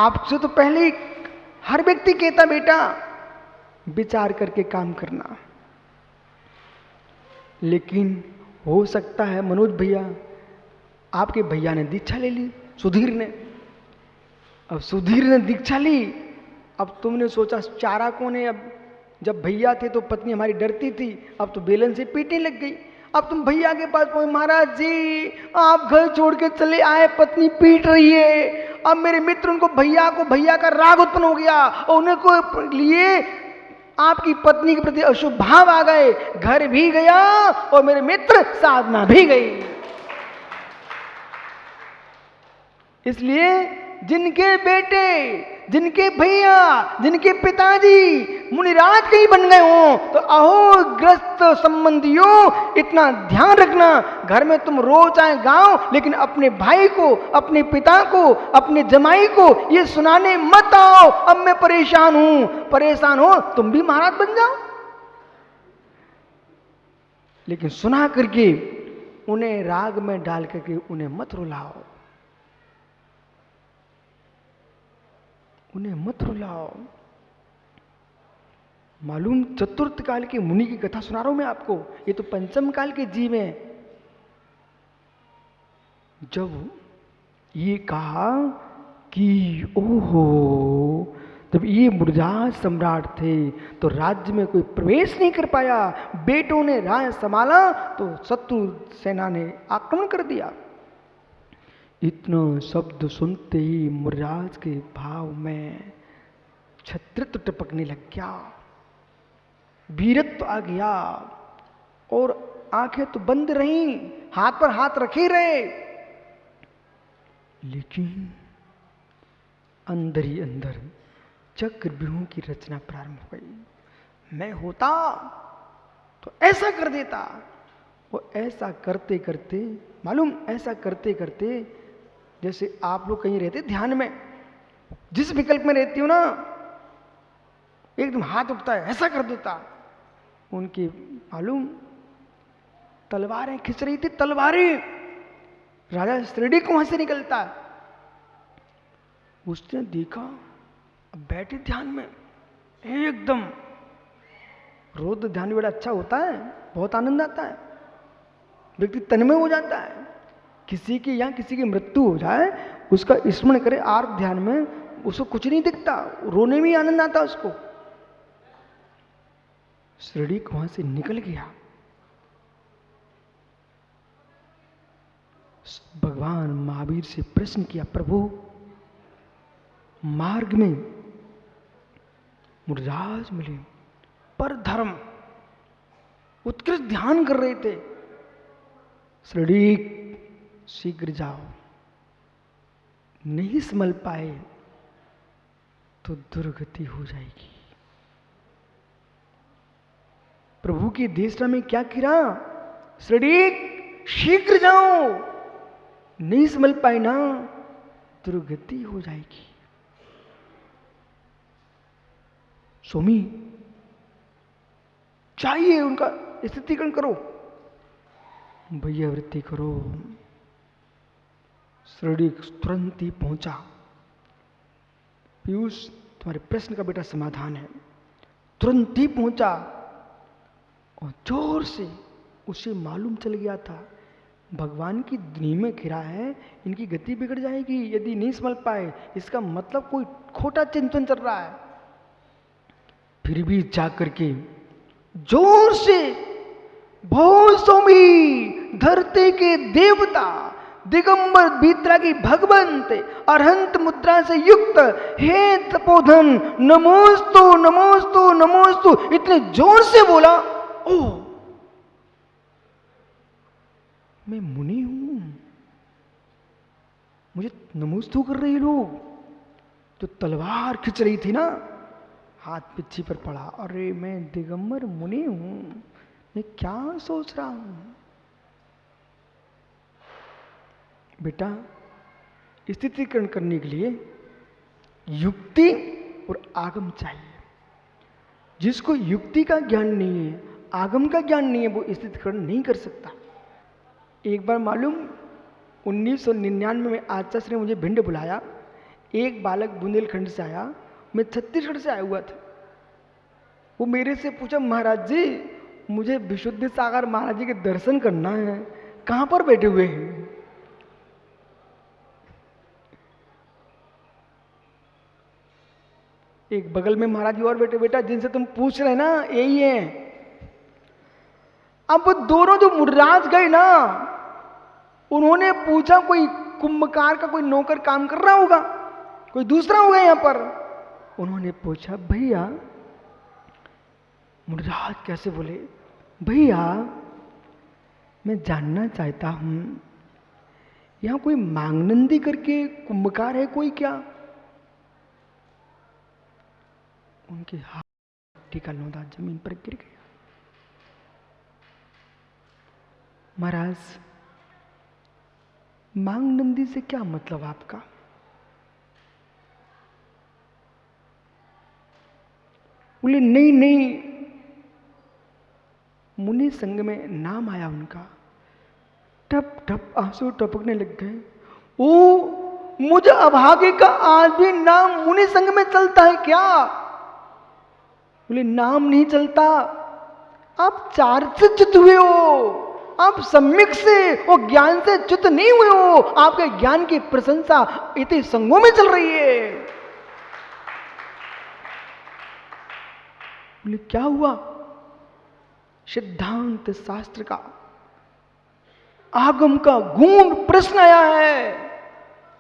आपसे तो पहले हर व्यक्ति कहता बेटा विचार करके काम करना, लेकिन हो सकता है मनोज भैया, आपके भैया ने दीक्षा ले ली, सुधीर ने, अब सुधीर ने दीक्षा ली, अब तुमने सोचा चारा कौन है। अब जब भैया थे तो पत्नी हमारी डरती थी, अब तो बेलन से पीटने लग गई। अब तुम भैया के पास पहुंचे, महाराज जी आप घर छोड़ के चले आए, पत्नी पीट रही है। अब मेरे मित्र उनको भैया का राग उत्पन्न हो गया और उन्हें को लिए आपकी पत्नी के प्रति अशुभ भाव आ गए, घर भी गया और मेरे मित्र साधना भी गई। इसलिए जिनके बेटे, जिनके भैया, जिनके पिताजी मुनिराज कहीं बन गए हों, तो अहो ग्रस्त संबंधियों इतना ध्यान रखना, घर में तुम रोज आए गांव, लेकिन अपने भाई को, अपने पिता को, अपने जमाई को ये सुनाने मत आओ अब मैं परेशान हूं। परेशान हो तुम भी महाराज बन जाओ, लेकिन सुना करके उन्हें राग में डाल करके उन्हें मत रुलाओ, उन्हें मत रुलाओ। मालूम चतुर्थ काल के मुनि की कथा सुना रहा हूं मैं आपको, ये तो पंचम काल के जीव हैं। जब ये कहा कि ओहो, जब ये मुर्जाज सम्राट थे तो राज्य में कोई प्रवेश नहीं कर पाया, बेटों ने राज्य संभाला तो शत्रु सेना ने आक्रमण कर दिया। इतना शब्द सुनते ही मुर्राज के भाव में छत्रित्व टपकने लग गया, वीरत्व आ गया और आंखें तो बंद रहीं, हाथ पर हाथ रखे रहे, लेकिन अंदर ही अंदर चक्रव्यूह की रचना प्रारंभ हो गई। मैं होता तो ऐसा कर देता, वो ऐसा करते करते, मालूम ऐसा करते करते, जैसे आप लोग कहीं रहते ध्यान में, जिस विकल्प में रहती हो ना, एकदम हाथ उठता है ऐसा कर देता। उनकी मालूम तलवारें खिंच रही थी, तलवारें, राजा श्रीडी को वहां से निकलता है। उसने देखा, अब बैठे ध्यान में एकदम, रोज ध्यान भी बड़ा अच्छा होता है, बहुत आनंद आता है, व्यक्ति तन्मय हो जाता है। किसी की या किसी की मृत्यु हो जाए, उसका स्मरण करे आर्त ध्यान में, उसको कुछ नहीं दिखता, रोने में ही आनंद आता उसको। श्रीडी वहां से निकल गया, भगवान महावीर से प्रश्न किया, प्रभु मार्ग में मुर्राज मिले, पर धर्म उत्कृष्ट ध्यान कर रहे थे, श्रीडी शीघ्र जाओ, नहीं संभल पाए तो दुर्गति हो जाएगी। प्रभु की देशना में क्या किया, श्रीडी शीघ्र जाओ, नहीं संभल पाए ना दुर्गति हो जाएगी। स्वामी चाहिए उनका स्थितिकरण करो, भैया वृत्ति करो। श्रीडी तुरंत ही पहुंचा, पीयूष तुम्हारे प्रश्न का बेटा समाधान है। तुरंत ही पहुंचा और जोर से, उसे मालूम चल गया था भगवान की ध्वनि में घिरा है, इनकी गति बिगड़ जाएगी यदि नहीं संभल पाए, इसका मतलब कोई खोटा चिंतन चल रहा है। फिर भी जाकर के जोर से, भो स्वामी धरती के देवता, दिगंबर भीतरा की भगवंत, अरहंत मुद्रा से युक्त हे तपोधन, नमोस्तु नमोस्तु नमोस्तु, इतने जोर से बोला, ओ मैं मुनि हूं, मुझे नमोस्तु कर रही लोग। जो तलवार खिंच रही थी ना, हाथ पिच्छी पर पड़ा, अरे मैं दिगंबर मुनि हूं, मैं क्या सोच रहा हूं। बेटा स्थितिकरण करने के लिए युक्ति और आगम चाहिए। जिसको युक्ति का ज्ञान नहीं है, आगम का ज्ञान नहीं है, वो स्थितिकरण नहीं कर सकता। एक बार मालूम 1999 में आचार्य ने मुझे भिंड बुलाया, एक बालक बुंदेलखंड से आया, मैं छत्तीसगढ़ से आया हुआ था। वो मेरे से पूछा, महाराज जी मुझे विशुद्ध सागर महाराज जी के दर्शन करना है, कहां पर बैठे हुए हैं? एक बगल में महाराज जी और बैठे, बेटा जिनसे तुम पूछ रहे ना यही है। अब दोनों जो मुर्राज गए ना, उन्होंने पूछा कोई कुंभकार का कोई नौकर काम कर रहा होगा, कोई दूसरा होगा यहां पर। उन्होंने पूछा, भैया, मुर्राज कैसे बोले, भैया मैं जानना चाहता हूं यहां कोई मांगनंदी करके कुंभकार है कोई क्या? उनके हाथ टीका लौंदा जमीन पर गिर गया। महाराज, मांगनंदी से क्या मतलब आपका? बोले नहीं नहीं, मुनि संग में नाम आया उनका, टप टप आंसू टपकने लग गए। ओ, मुझे अभागे का आज भी नाम मुनि संग में चलता है क्या? बोले नाम नहीं चलता, आप चार से च्युत हुए हो, आप सम्यक से और ज्ञान से च्युत नहीं हुए हो। आपके ज्ञान की प्रशंसा इतने संगों में चल रही है। बोले क्या हुआ? सिद्धांत शास्त्र का, आगम का गूढ़ प्रश्न आया है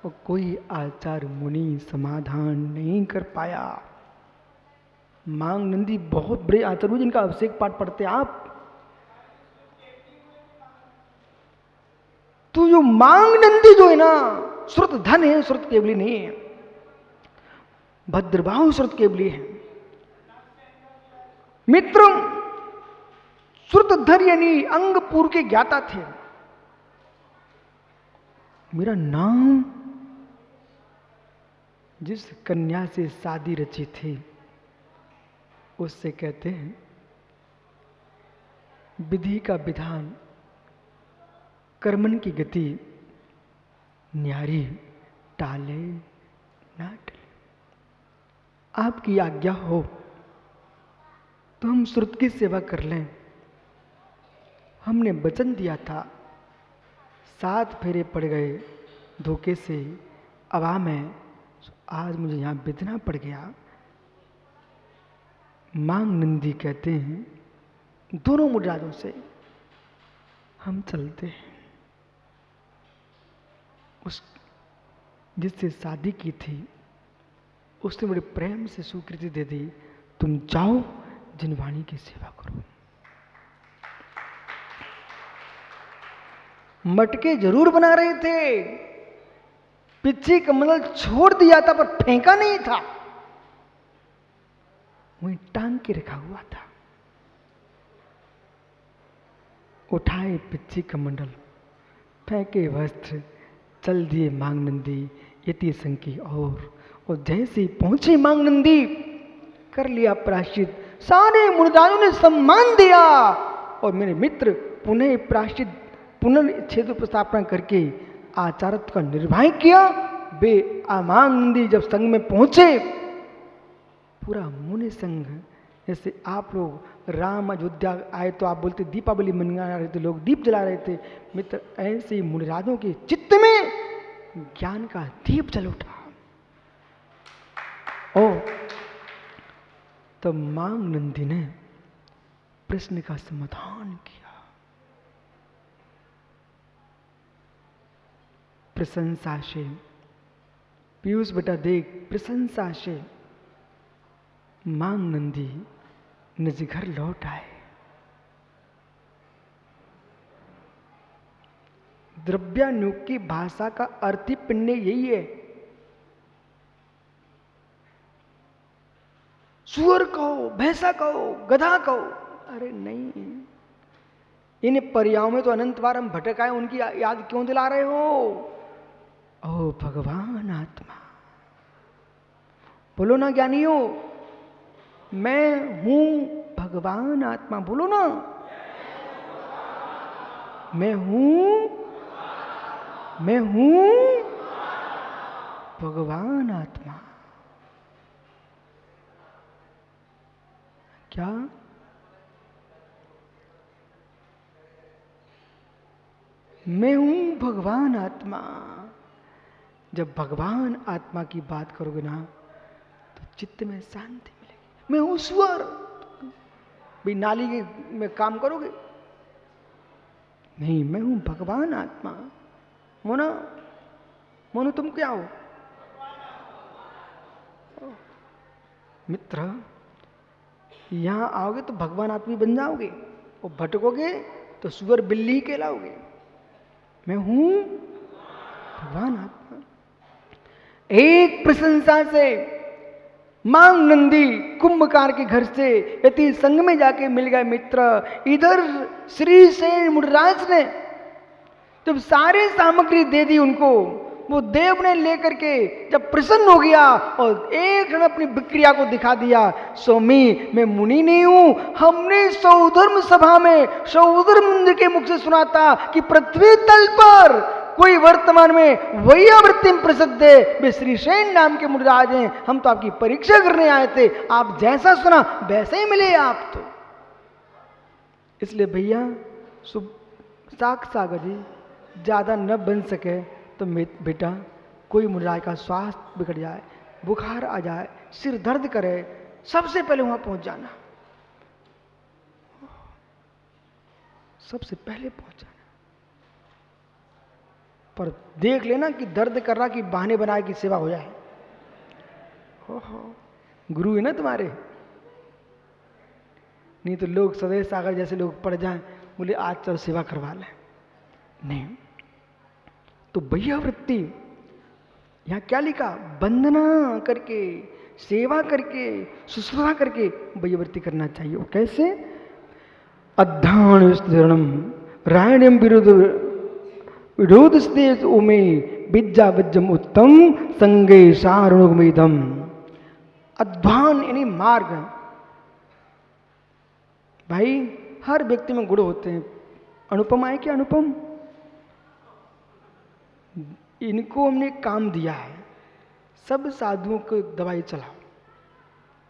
और कोई आचार्य मुनि समाधान नहीं कर पाया। मांगनंदी बहुत बड़े आचार्य जिनका अभिषेक पाठ पढ़ते आप। तो जो मांगनंदी जो है ना, श्रुत धन है, श्रुत केवली नहीं है। भद्रबाहु श्रुत केवली है। मित्र, श्रुतधर यानी अंगपुर के ज्ञाता थे। मेरा नाम जिस कन्या से शादी रची थी उससे कहते हैं विधि का विधान, कर्मन की गति, न्यारी टाले ना टले। आपकी आज्ञा हो तो हम श्रुत की सेवा कर लें। हमने वचन दिया था, 7 फेरे पड़ गए धोखे से, अवा में आज मुझे यहां बितना पड़ गया। मांगनंदी कहते हैं दोनों मुर्राजों से हम चलते हैं। उस जिससे शादी की थी उसने बड़े प्रेम से स्वीकृति दे दी, तुम जाओ जिनवाणी की सेवा करो। मटके जरूर बना रहे थे, पिछे कमल छोड़ दिया था पर फेंका नहीं था, वहीं टांग के रखा हुआ था। उठाए पिच्ची कमंडल, फेंके वस्त्र, चल दिए मांगनंदी यति संकी और जैसे पहुंचे मांगनंदी कर लिया प्रायश्चित। सारे मुर्दारों ने सम्मान दिया और मेरे मित्र पुनः प्रायश्चित पुनर्च्छेद प्रस्थापना करके आचार्य का निर्वाह किया। वे मांगनंदी जब संघ में पहुंचे, पूरा मुनि संघ, जैसे आप लोग राम अयोध्या आए तो आप बोलते दीपावली मना रहे थे, लोग दीप जला रहे थे। मित्र, ऐसे ही मुनिराजों के चित्त में ज्ञान का दीप जल उठा। ओ तब मांगनंदी ने प्रश्न का समाधान किया। प्रशंसा से, पीयूष बेटा देख, प्रशंसा से मांगनंदी निज घर लौट आए। द्रव्यानुग की भाषा का अर्थ ही पिंडे यही है। सुअर कहो, भैंसा कहो, गधा कहो, अरे नहीं, इन पर्यायों में तो अनंत बार हम भटक आए, उनकी याद क्यों दिला रहे हो? ओ भगवान आत्मा, बोलो ना ज्ञानियों, मैं हूं भगवान आत्मा, बोलो ना, मैं हूं भगवान आत्मा। क्या? मैं हूं भगवान आत्मा। जब भगवान आत्मा की बात करोगे ना तो चित्त में शांति मिलेगी। मैं हूं स्वर। भाई नाली में काम करोगे? नहीं, मैं हूं भगवान आत्मा। मोना, मोनू तुम क्या हो? मित्र, यहां आओगे तो भगवान आत्मा बन जाओगे, और भटकोगे तो सुअर बिल्ली कहलाओगे। मैं हूं भगवान आत्मा। एक प्रशंसा से मांग नंदी कुंभकार के घर से यति संग में जाके मिल गए मित्र। इधर श्री सेन मुनिराज ने जब सारी सामग्री दे दी उनको, वो देव ने लेकर के जब प्रसन्न हो गया और एक ने अपनी विक्रिया को दिखा दिया, स्वामी मैं मुनि नहीं हूं। हमने सौधर्म सभा में सौधर्म के मुख से सुना था कि पृथ्वी तल पर कोई वर्तमान में वैयावृत्ति प्रसिद्ध है, वे श्रीसेन नाम के मुनिराज हैं। हम तो आपकी परीक्षा करने आए थे, आप जैसा सुना वैसे ही मिले आप तो। इसलिए भैया सागर जी ज्यादा न बन सके तो बेटा, कोई मुनिराज का स्वास्थ्य बिगड़ जाए, बुखार आ जाए, सिर दर्द करे, सबसे पहले वहां पहुंच जाना, सबसे पहले पहुंच जाना। पर देख लेना कि दर्द कर रहा कि बहाने बनाए कि सेवा हो जाए। हो गुरु है ना तुम्हारे, नहीं तो लोग सदैव सागर जैसे लोग पड़ जाएं, बोले आज चल सेवा करवा लें। नहीं, तो वैयावृत्ति यहां क्या लिखा? वंदना करके, सेवा करके, शुश्रूषा करके वैयावृत्ति करना चाहिए। वो कैसे? अध्यान रायण्यम विरोध स्तेज उमे विद्या विज्जम उत्तम संगे सारुणुगमिदम। अध्वान यानी मार्ग। भाई हर व्यक्ति में गुण होते हैं। अनुपम आए क्या? अनुपम, इनको हमने काम दिया है, सब साधुओं को दवाई चलाओ।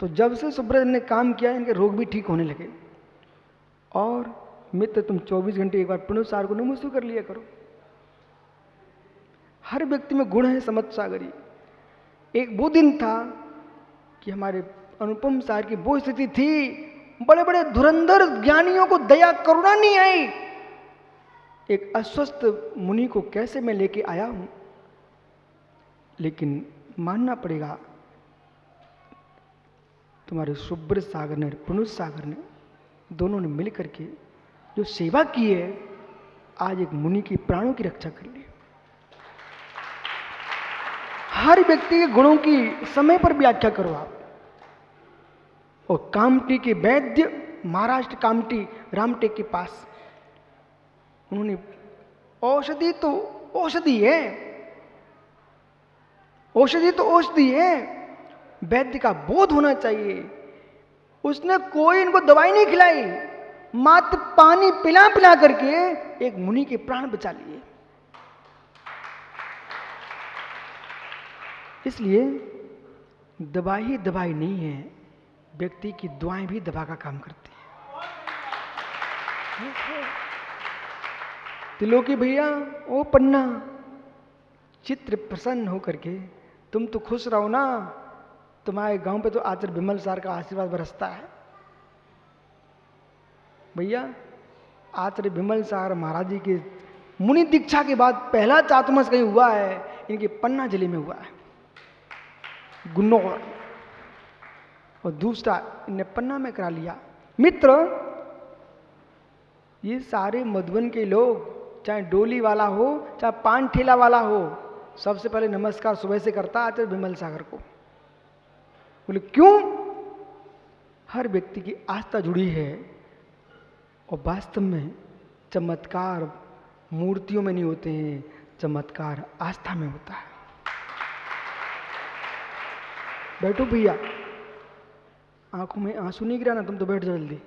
तो जब से सुब्रत ने काम किया, इनके रोग भी ठीक होने लगे। और मित्र, तुम 24 घंटे एक बार पुनः को नमस्ते कर लिया करो। हर व्यक्ति में गुण है समझ सागरी। एक वो दिन था कि हमारे अनुपम सार की वो स्थिति थी, बड़े बड़े धुरंधर ज्ञानियों को दया करुणा नहीं आई। एक अस्वस्थ मुनि को कैसे मैं लेके आया हूं, लेकिन मानना पड़ेगा तुम्हारे सुब्रत सागर ने, पुनुष सागर ने, दोनों ने मिलकर के जो सेवा की है, आज एक मुनि की प्राणों की रक्षा कर ली। हर व्यक्ति के गुणों की समय पर व्याख्या करो आप। और कामटी के वैद्य, महाराष्ट्र कामटी रामटेक के पास, उन्होंने औषधि तो औषधि है, औषधि तो औषधि है, वैद्य का बोध होना चाहिए। उसने कोई इनको दवाई नहीं खिलाई, मात्र पानी पिला पिला करके एक मुनि के प्राण बचा लिए। इसलिए दवाई ही दवाई नहीं है, व्यक्ति की दुआएं भी दवा का काम करती है। तिलोकी भैया, ओ पन्ना, चित्र प्रसन्न हो करके तुम तो खुश रहो ना। तुम्हारे गांव पे तो आचार्य विमल सार का आशीर्वाद बरसता है। भैया, आचार्य विमल सार महाराज जी के मुनि दीक्षा के बाद पहला चातुर्मास कहीं हुआ है, इनके पन्ना जिले में हुआ है, गुन्नौर, और दूसरा इनने पन्ना में करा लिया। मित्र, ये सारे मधुबन के लोग, चाहे डोली वाला हो चाहे पान ठेला वाला हो, सबसे पहले नमस्कार सुबह से करता आचार्य विमल सागर को। बोले क्यों? हर व्यक्ति की आस्था जुड़ी है, और वास्तव में चमत्कार मूर्तियों में नहीं होते हैं, चमत्कार आस्था में होता है। बैठो भैया, आंखों में आंसू नहीं गिराना, तुम तो बैठ जाओ जल्दी।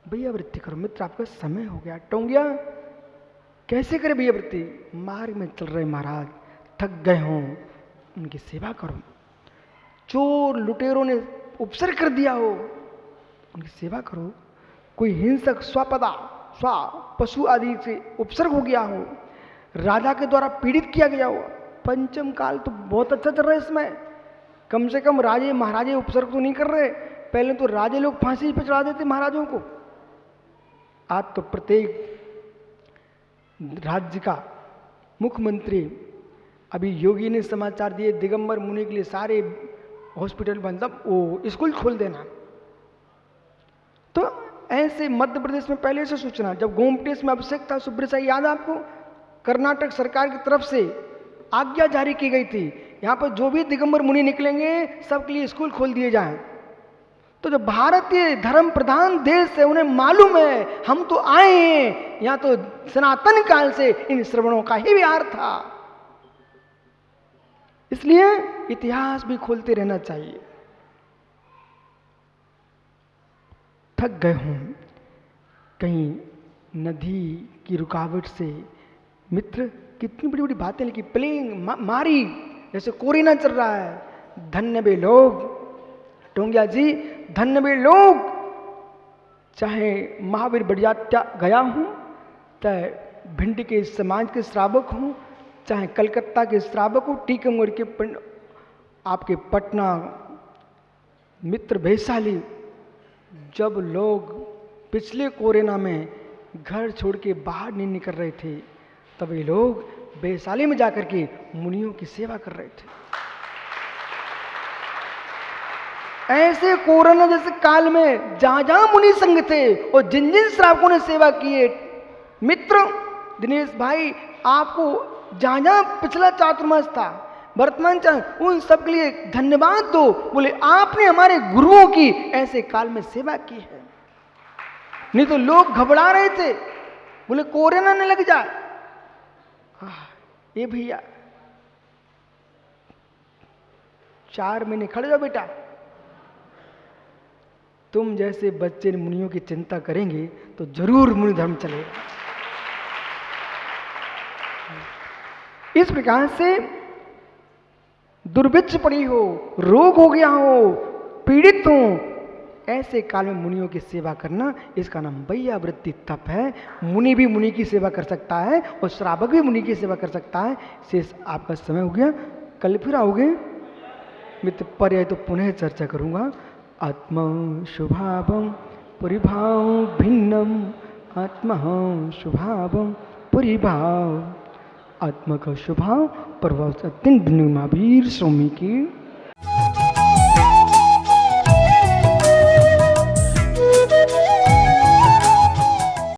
भैया वृत्ति करो। मित्र, आपका समय हो गया। टोंगिया कैसे करे भैया वृत्ति? मार्ग में चल रहे महाराज, थक गए हों उनकी सेवा करो। चोर लुटेरों ने उपसर्ग कर दिया हो उनकी सेवा करो। कोई हिंसक स्वपदा स्व पशु आदि से उपसर्ग हो गया हो, राजा के द्वारा पीड़ित किया गया हो। पंचम काल तो बहुत अच्छा चल रहा है, इसमें कम से कम राजे महाराजे उपसर्ग तो नहीं कर रहे। पहले तो राजे लोग फांसी पे चढ़ा देते महाराजों को, आज तो प्रत्येक राज्य का मुख्यमंत्री, अभी योगी ने समाचार दिए दिगंबर मुनि के लिए सारे हॉस्पिटल बंद, सब वो स्कूल खोल देना। तो ऐसे मध्य प्रदेश में पहले से सूचना, जब गोमटेश में अभिषेक था सुब्रत साई, याद आपको, कर्नाटक सरकार की तरफ से आज्ञा जारी की गई थी, यहाँ पर जो भी दिगंबर मुनि निकलेंगे सबके लिए स्कूल खोल दिए जाएं। तो जो भारतीय धर्म प्रधान देश है उन्हें मालूम है हम तो आए हैं, यहाँ तो सनातन काल से इन श्रवणों का ही विहार था, इसलिए इतिहास भी खोलते रहना चाहिए। थक गए हों, कहीं नदी की रुकावट से मित्र कितनी बड़ी बड़ी बातें लिखी, प्लेन मारी जैसे कोरोना चल रहा है। धन्य वे लोग, टोंगिया जी, धन्य वे लोग, चाहे महावीर बड़जात्या गया हूं, चाहे भिंड के समाज के श्रावक हूं, चाहे कलकत्ता के श्रावक हो, टीकमगढ़ के आपके पटना मित्र वैशाली, जब लोग पिछले कोरोना में घर छोड़ के बाहर नहीं निकल रहे थे तब ये लोग वैशाली में जाकर के मुनियों की सेवा कर रहे थे। ऐसे कोरोना जैसे काल में जहां जहां मुनि संघ थे और जिन जिन श्रावकों ने सेवा की है, मित्र दिनेश भाई आपको जहां जहां पिछला चातुर्मास था, वर्तमान उन सब के लिए धन्यवाद दो। बोले आपने हमारे गुरुओं की ऐसे काल में सेवा की है, नहीं तो लोग घबरा रहे थे, बोले कोरोना न लग जाए। ये भैया 4 महीने खड़े जाओ बेटा, तुम जैसे बच्चे मुनियों की चिंता करेंगे तो जरूर मुनि धर्म चलेगा। इस प्रकार से दुर्भिक्ष पड़ी हो, रोग हो गया हो, पीड़ित हो, ऐसे काल में मुनियों की सेवा करना, इसका नाम वैयावृत्ति तप है। मुनि भी मुनि की सेवा कर सकता है और श्रावक भी मुनि की सेवा कर सकता है। शेष आपका समय हो गया, कल फिर आओगे मित्र, पर्याय तो पुनः चर्चा करूंगा। आत्मा शुभावं परिभाव भिन्नम, आत्मा शुभावं परिभाव, आत्मा का स्वभाव प्रभाव से अत्यंत भिन्न महावीर स्वामी की